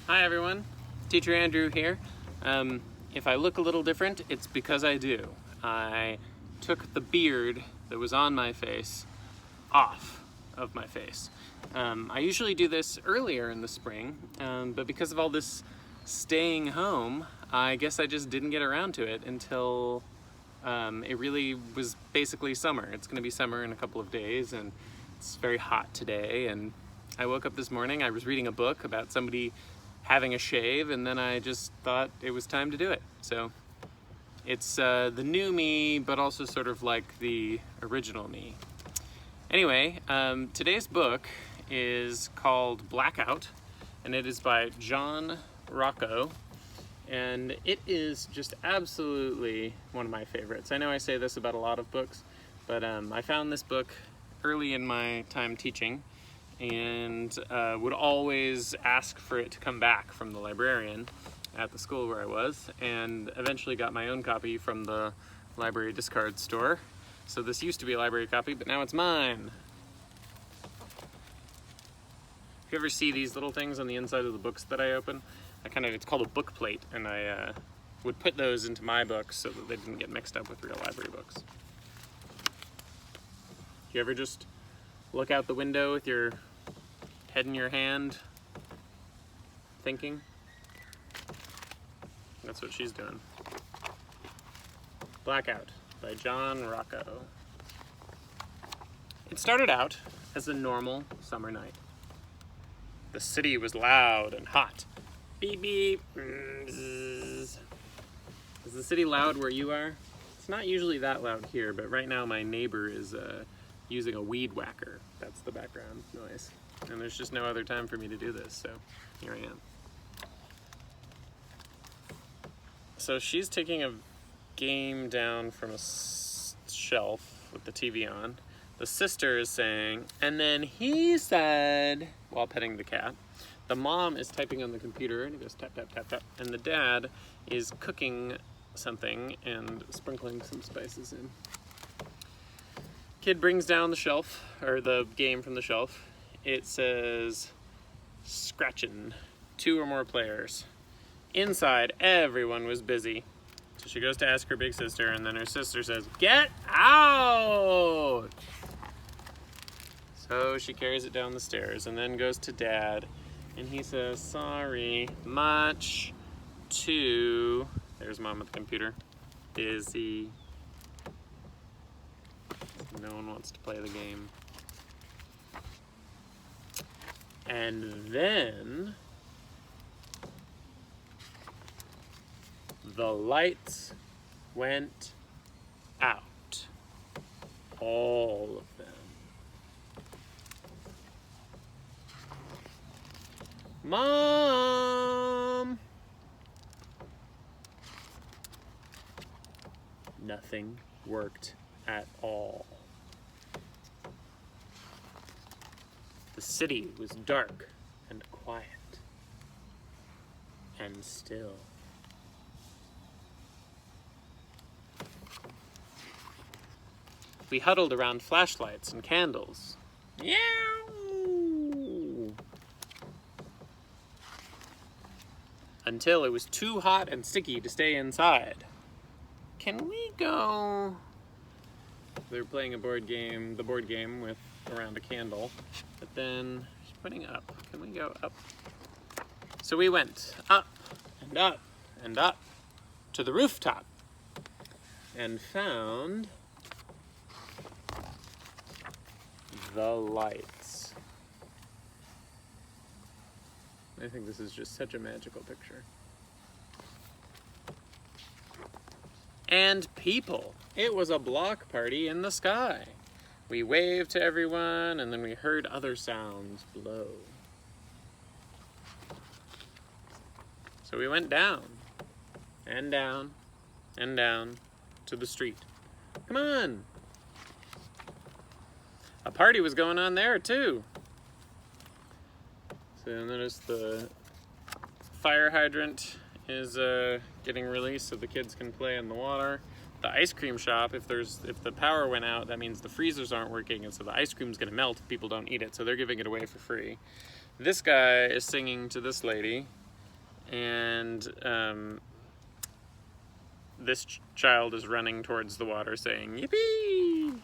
Hi everyone, Teacher Andrew here. If I look a little different, it's because I do. I took the beard that was on my face off of my face. I usually do this earlier in the spring, but because of all this staying home, I guess I just didn't get around to it until it really was basically summer. It's going to be summer in a couple of days, and it's very hot today, and I woke up this morning, I was reading a book about somebody having a shave, and then I just thought it was time to do it. So it's the new me, but also sort of like the original me. Anyway, today's book is called Blackout, and it is by John Rocco, and it is just absolutely one of my favorites. I know I say this about a lot of books, but I found this book early in my time teaching, and would always ask for it to come back from the librarian at the school where I was, and eventually got my own copy from the library discard store. So this used to be a library copy, but now it's mine. If you ever see these little things on the inside of the books that I open, it's called a book plate, and I would put those into my books so that they didn't get mixed up with real library books. You ever just look out the window with your head in your hand, thinking? That's what she's doing. Blackout by John Rocco. It started out as a normal summer night. The city was loud and hot. Beep beep. Bzzz. Is the city loud where you are? It's not usually that loud here, but right now my neighbor is using a weed whacker. That's the background noise. And there's just no other time for me to do this, so here I am. So she's taking a game down from a shelf with the TV on. The sister is saying, "And then he said," while petting the cat. The mom is typing on the computer, and it goes tap, tap, tap, tap. And the dad is cooking something and sprinkling some spices in. Kid brings down the shelf, or the game from the shelf. It says, "Scratchin', 2 or more players." Inside, everyone was busy. So she goes to ask her big sister, and then her sister says, "Get out!" So she carries it down the stairs, and then goes to Dad, and he says, "Sorry, much too," there's Mom at the computer, "busy." No one wants to play the game. And then the lights went out. All of them. Mom! Nothing worked at all. The city was dark and quiet and still. We huddled around flashlights and candles. Meow! Until it was too hot and sticky to stay inside. Can we go? They're playing the board game with around a candle, but then she's pointing up. Can we go up? So we went up and up and up to the rooftop and found the lights. I think this is just such a magical picture. And people. It was a block party in the sky. We waved to everyone, and then we heard other sounds below. So we went down, and down, and down to the street. Come on! A party was going on there, too. So notice the fire hydrant is getting released so the kids can play in the water. The ice cream shop, if the power went out, that means the freezers aren't working, and so the ice cream's gonna melt if people don't eat it, so they're giving it away for free. This guy is singing to this lady, and this child is running towards the water saying, "Yippee!"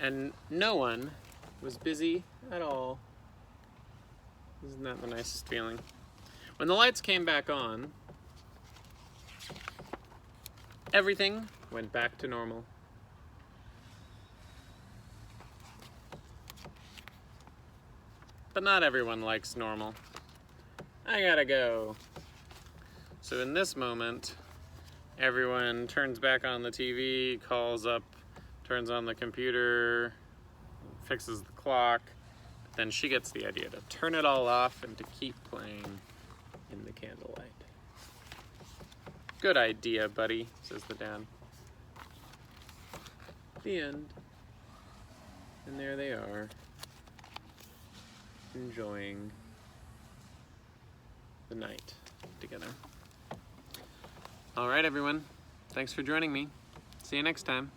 And no one was busy at all. Isn't that the nicest feeling? When the lights came back on, everything went back to normal. But not everyone likes normal. I gotta go. So in this moment, everyone turns back on the TV, calls up, turns on the computer, fixes the clock. Then she gets the idea to turn it all off and to keep playing in the candlelight. Good idea, buddy, says the dad. The end. And there they are, enjoying the night together. All right, everyone. Thanks for joining me. See you next time.